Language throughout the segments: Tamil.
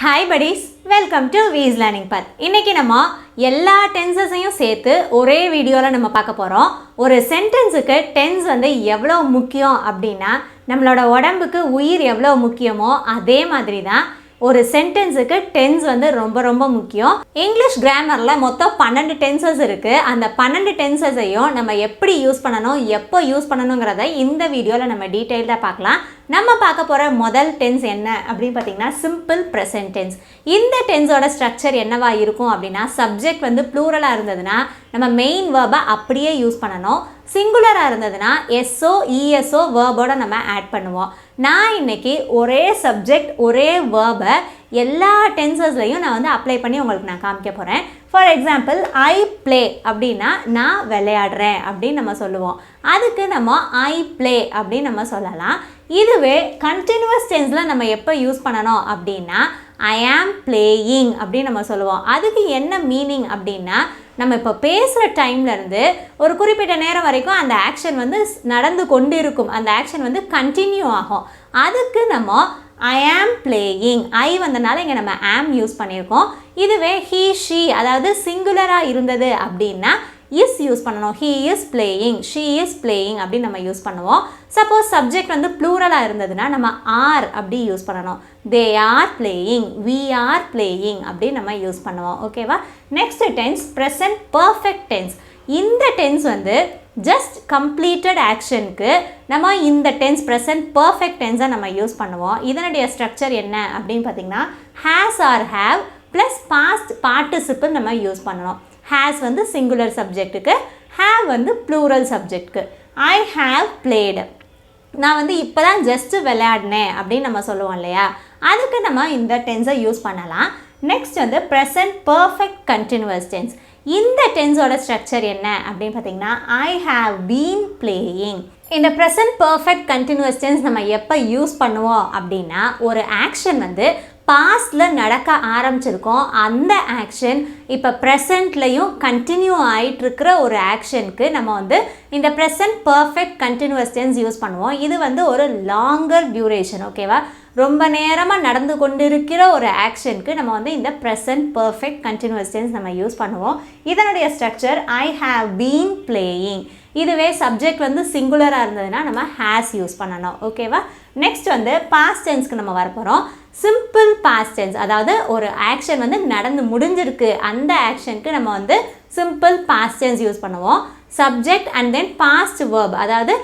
Hi buddies, welcome to We's Learning Path. இன்னைக்கு நம்ம எல்லா டென்சஸையும் சேர்த்து ஒரே வீடியோல நம்ம பார்க்க போறோம். ஒரு சென்டென்ஸுக்கு டென்ஸ் வந்து எவ்வளவு முக்கியம் அப்படினா நம்மளோட உடம்புக்கு உயிர் எவ்வளவு முக்கியமோ அதே மாதிரி தான் ஒரு சென்டென்ஸுக்கு டென்ஸ் வந்து ரொம்ப முக்கியம். இங்கிலீஷ் கிராமர்ல மொத்தம் 12 டென்சஸ் இருக்கு. அந்த 12 டென்சஸையும் நம்ம எப்படி யூஸ் பண்ணணும், எப்போ யூஸ் பண்ணணும்ங்கறதை இந்த வீடியோல நம்ம டீடைலா பார்க்கலாம். நம்ம பார்க்க போற முதல் டென்ஸ் என்ன அப்படினு பாத்தீங்கன்னா சிம்பிள் பிரசன்ட் டென்ஸ். இந்த டென்ஸோட ஸ்ட்ரக்சர் என்னவா இருக்கும் அப்படினா சப்ஜெக்ட் வந்து ப்ளூரலா இருந்ததுனா நம்ம மெயின் வெர்பை அப்படியே யூஸ் பண்ணணும். சிங்குலரா இருந்ததுனா SO ESO வெர்போட நம்ம ஆட் பண்ணுவோம். நான் இன்னைக்கு ஒரே சப்ஜெக்ட் ஒரே வெர்பை எல்லா டென்சஸ்லையும் நான் வந்து அப்ளை பண்ணி உங்களுக்கு நான் காமிக்க போகிறேன். ஃபார் எக்ஸாம்பிள் ஐ ப்ளே அப்படின்னா நான் விளையாடுறேன் அப்படின்னு நம்ம சொல்லுவோம். அதுக்கு நம்ம ஐ ப்ளே அப்படின்னு நம்ம சொல்லலாம். இதுவே கண்டினியூஸ் டென்ஸில் நம்ம எப்போ யூஸ் பண்ணணும் அப்படின்னா ஐ ஆம் பிளேயிங் அப்படின்னு நம்ம சொல்லுவோம். அதுக்கு என்ன மீனிங் அப்படின்னா நம்ம இப்போ பேசுகிற டைம்லேருந்து ஒரு குறிப்பிட்ட நேரம் வரைக்கும் அந்த ஆக்ஷன் வந்து நடந்து கொண்டு இருக்கும். அந்த ஆக்ஷன் வந்து கண்டினியூ ஆகும். அதுக்கு நம்ம ஐ ஆம் பிளேயிங், ஐ வந்தனால இங்கே நம்ம ஆம் யூஸ் பண்ணியிருக்கோம். இதுவே ஹீ ஷீ அதாவது சிங்குலராக இருந்தது அப்படின்னா இஸ் யூஸ் பண்ணணும். He is playing, she is playing அப்படின்னு நம்ம யூஸ் பண்ணுவோம். சப்போஸ் சப்ஜெக்ட் வந்து ப்ளூரலாக இருந்ததுன்னா நம்ம ஆர் அப்படி யூஸ் பண்ணணும். They are playing, we are playing அப்படின்னு நம்ம யூஸ் பண்ணுவோம். ஓகேவா? Next tense present perfect tense. இந்த டென்ஸ் வந்து ஜஸ்ட் கம்ப்ளீட்டட் ஆக்ஷனுக்கு நம்ம இந்த டென்ஸ் ப்ரெசன்ட் பர்ஃபெக்ட் டென்ஸை நம்ம யூஸ் பண்ணுவோம். இதனுடைய ஸ்ட்ரக்சர் என்ன அப்படின்னு பார்த்தீங்கன்னா has or have plus past participle நம்ம யூஸ் பண்ணணும். ஹேஸ் வந்து சிங்குலர் சப்ஜெக்ட்டுக்கு, ஹேவ் வந்து ப்ளூரல் சப்ஜெக்ட்டுக்கு. ஐ ஹேவ் பிளேடு, நான் வந்து இப்போ தான் ஜஸ்ட்டு விளையாடினேன் அப்படின்னு நம்ம சொல்லுவோம் இல்லையா, அதுக்கு நம்ம இந்த டென்ஸை யூஸ் பண்ணலாம். நெக்ஸ்ட் வந்து ப்ரெசன்ட் பர்ஃபெக்ட் கண்டினியூஸ் டென்ஸ். இந்த டென்ஸோட ஸ்ட்ரக்சர் என்ன அப்படின்னு பார்த்தீங்கன்னா ஐ ஹாவ் பீன் பிளேயிங். இந்த ப்ரெசன்ட் பர்ஃபெக்ட் கண்டினியூஸ் டென்ஸ் நம்ம எப்போ யூஸ் பண்ணுவோம் அப்படின்னா ஒரு ஆக்ஷன் வந்து பாஸ்டில் நடக்க ஆரம்பிச்சிருக்கோம். அந்த ஆக்ஷன் இப்போ ப்ரெசண்ட்லையும் கண்டினியூ ஆகிட்டுருக்கிற ஒரு ஆக்ஷனுக்கு நம்ம வந்து இந்த present perfect continuous tense use பண்ணுவோம். இது வந்து ஒரு லாங்கர் டியூரேஷன். ஓகேவா? ரொம்ப நேரமாக நடந்து கொண்டு இருக்கிற ஒரு ஆக்ஷனுக்கு நம்ம வந்து இந்த ப்ரெசன்ட் பர்ஃபெக்ட் கண்டினியூஸ் டென்ஸ் நம்ம யூஸ் பண்ணுவோம். இதனுடைய structure I have been playing. இதுவே சப்ஜெக்ட் வந்து சிங்குலராக இருந்ததுன்னா நம்ம ஹேஸ் யூஸ் பண்ணணும். ஓகேவா? நெக்ஸ்ட் வந்து பாஸ்ட் டென்ஸ்க்கு நம்ம வரப்போகிறோம். சிம்பிள் பாஸ்ட் டென்ஸ், அதாவது ஒரு ஆக்ஷன் வந்து நடந்து முடிஞ்சிருக்கு, அந்த ஆக்ஷனுக்கு நம்ம வந்து சிம்பிள் பாஸ்ட் டென்ஸ் யூஸ் பண்ணுவோம். Subject and then past verb, அதாவது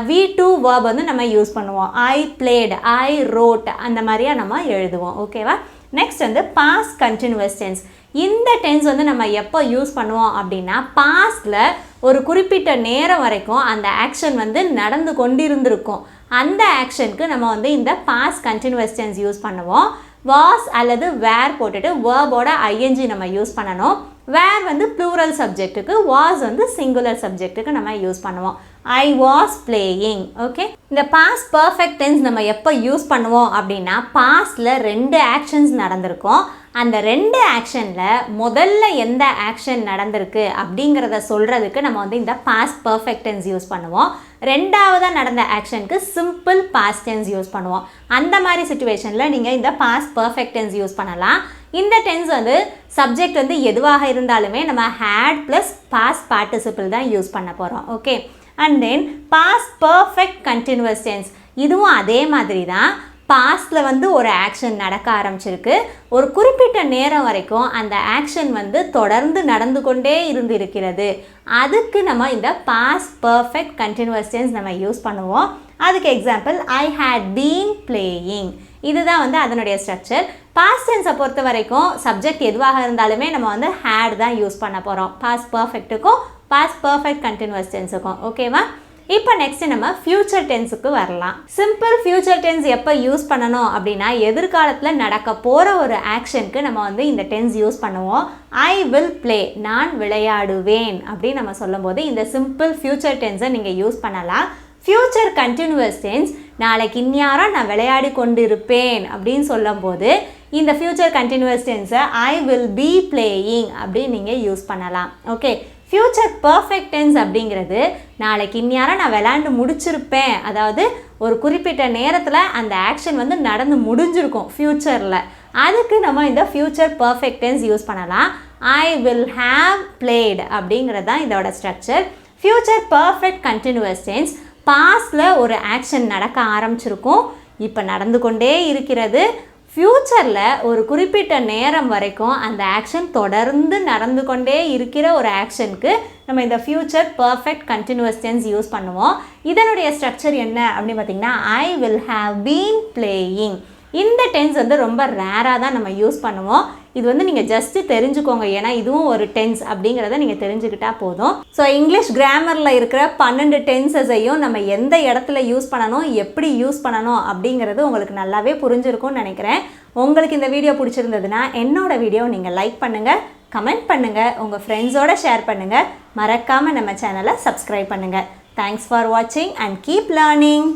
V2 வேர்ப் வந்து நம்ம யூஸ் பண்ணுவோம். ஐ பிளேட், ஐ ரோட் அந்த மாதிரியா நம்ம எழுதுவோம். ஓகேவா? நெக்ஸ்ட் வந்து பாஸ்ட் கண்டினியூஸ் டென்ஸ். இந்த டென்ஸ் வந்து நம்ம எப்போ யூஸ் பண்ணுவோம் அப்படின்னா பாஸ்டில் ஒரு குறிப்பிட்ட நேரம் வரைக்கும் அந்த ஆக்ஷன் வந்து நடந்து கொண்டிருந்திருக்கும். அந்த ஆக்ஷனுக்கு நம்ம வந்து இந்த பாஸ்ட் கண்டினியூஸ் டென்ஸ் யூஸ் பண்ணுவோம். வாஸ் அல்லது வேர் போட்டுட்டு வேர்போட ஐஎன்ஜி நம்ம யூஸ் பண்ணணும். வேர் வந்து ப்ளூரல் சப்ஜெக்ட்டுக்கு, வாஸ் வந்து சிங்குலர் சப்ஜெக்ட்டுக்கு நம்ம யூஸ் பண்ணுவோம். I was playing. ஓகே, இந்த பாஸ்ட் பர்ஃபெக்ட் டென்ஸ் நம்ம எப்போ யூஸ் பண்ணுவோம் அப்படின்னா பாஸ்டில் 2 ஆக்ஷன்ஸ் நடந்திருக்கும். அந்த 2 ஆக்ஷனில் முதல்ல எந்த ஆக்ஷன் நடந்திருக்கு அப்படிங்கிறத சொல்கிறதுக்கு நம்ம வந்து இந்த பாஸ்ட் பர்ஃபெக்ட் டென்ஸ் யூஸ் பண்ணுவோம். ரெண்டாவதாக நடந்த ஆக்ஷனுக்கு சிம்பிள் பாஸ்ட் டென்ஸ் யூஸ் பண்ணுவோம். அந்த மாதிரி சிச்சுவேஷனில் நீங்கள் இந்த பாஸ்ட் பர்ஃபெக்ட் டென்ஸ் யூஸ் பண்ணலாம். இந்த டென்ஸ் வந்து சப்ஜெக்ட் வந்து எதுவாக இருந்தாலுமே நம்ம ஹேட் ப்ளஸ் பாஸ்ட் பார்ட்டிசிபிள் தான் யூஸ் பண்ண போகிறோம். Okay, and then past perfect continuous tense. இதுவும் அதே மாதிரி தான். பாஸ்டில் வந்து ஒரு ஆக்ஷன் நடக்க ஆரம்பிச்சிருக்கு, ஒரு குறிப்பிட்ட நேரம் வரைக்கும் அந்த ஆக்ஷன் வந்து தொடர்ந்து நடந்து கொண்டே இருக்கிறது. அதுக்கு நம்ம இந்த பாஸ்ட் பர்ஃபெக்ட் கண்டினியூஸ் டென்ஸ் நம்ம யூஸ் பண்ணுவோம். அதுக்கு example I had been playing. இதுதான் வந்து அதனுடைய ஸ்ட்ரக்சர். பாஸ்ட் டென்ஸை பொறுத்த வரைக்கும் சப்ஜெக்ட் எதுவாக இருந்தாலுமே நம்ம வந்து ஹேட் தான் யூஸ் பண்ண போகிறோம். பாஸ்ட் பர்ஃபெக்ட்டுக்கும் பாஸ்ட் பர்ஃபெக்ட் கண்டினியூஸ் டென்ஸுக்கும். ஓகேவா? இப்போ நெக்ஸ்ட் நம்ம ஃபியூச்சர் டென்ஸுக்கு வரலாம். சிம்பிள் ஃபியூச்சர் டென்ஸ் எப்போ யூஸ் பண்ணணும் அப்படின்னா எதிர்காலத்தில் நடக்க போகிற ஒரு ஆக்ஷனுக்கு நம்ம வந்து இந்த டென்ஸ் யூஸ் பண்ணுவோம். ஐ வில் பிளே, நான் விளையாடுவேன் அப்படின்னு நம்ம சொல்லும்போது இந்த சிம்பிள் ஃபியூச்சர் டென்ஸை நீங்கள் யூஸ் பண்ணலாம். ஃபியூச்சர் கண்டினியூஸ் டென்ஸ் நாளைக்கு இந்நேரம் நான் விளையாடி கொண்டு இருப்பேன் அப்படின்னு சொல்லும்போது இந்த ஃபியூச்சர் கண்டினியூஸ் டென்ஸை ஐ வில் பி பிளேயிங் அப்படின்னு நீங்கள் யூஸ் பண்ணலாம். ஓகே, ஃப்யூச்சர் பர்ஃபெக்ட் டென்ஸ் அப்படிங்கிறது நாளைக்கு இந்நேரம் நான் விளையாண்டு முடிச்சிருப்பேன், அதாவது ஒரு குறிப்பிட்ட நேரத்தில் அந்த ஆக்ஷன் வந்து நடந்து முடிஞ்சிருக்கும் ஃப்யூச்சரில். அதுக்கு நம்ம இந்த ஃப்யூச்சர் பர்ஃபெக்ட் டென்ஸ் யூஸ் பண்ணலாம். ஐ வில் ஹாவ் பிளேட் அப்படிங்கிறது தான் இதோட structure. Future perfect continuous tense பாஸ்டில் ஒரு ஆக்ஷன் நடக்க ஆரம்பிச்சிருக்கும், இப்போ நடந்து கொண்டே இருக்கிறது. ஃப்யூச்சரில் ஒரு குறிப்பிட்ட நேரம் வரைக்கும் அந்த ஆக்ஷன் தொடர்ந்து நடந்து கொண்டே இருக்கிற ஒரு ஆக்ஷனுக்கு நம்ம இந்த future perfect continuous tense use பண்ணுவோம். இதனுடைய ஸ்ட்ரக்சர் என்ன அப்படின்னு பார்த்திங்கன்னா, I will have been playing. இந்த டென்ஸ் வந்து ரொம்ப ரேராக தான் நம்ம யூஸ் பண்ணுவோம். இது வந்து நீங்கள் ஜஸ்ட்டு தெரிஞ்சுக்கோங்க, ஏன்னா இதுவும் ஒரு டென்ஸ் அப்படிங்கிறத நீங்கள் தெரிஞ்சுக்கிட்டா போதும். ஸோ இங்கிலீஷ் கிராமரில் இருக்கிற 12 டென்சஸையும் நம்ம எந்த இடத்துல யூஸ் பண்ணணும், எப்படி யூஸ் பண்ணணும் அப்படிங்கிறது உங்களுக்கு நல்லாவே புரிஞ்சிருக்கும்னு நினைக்கிறேன். உங்களுக்கு இந்த வீடியோ பிடிச்சிருந்ததுன்னா என்னோட வீடியோ நீங்கள் லைக் பண்ணுங்கள், கமெண்ட் பண்ணுங்கள், உங்கள் ஃப்ரெண்ட்ஸோட ஷேர் பண்ணுங்கள், மறக்காமல் நம்ம சேனலை சப்ஸ்கிரைப் பண்ணுங்கள். தேங்க்ஸ் ஃபார் வாட்சிங் அண்ட் கீப் லேர்னிங்.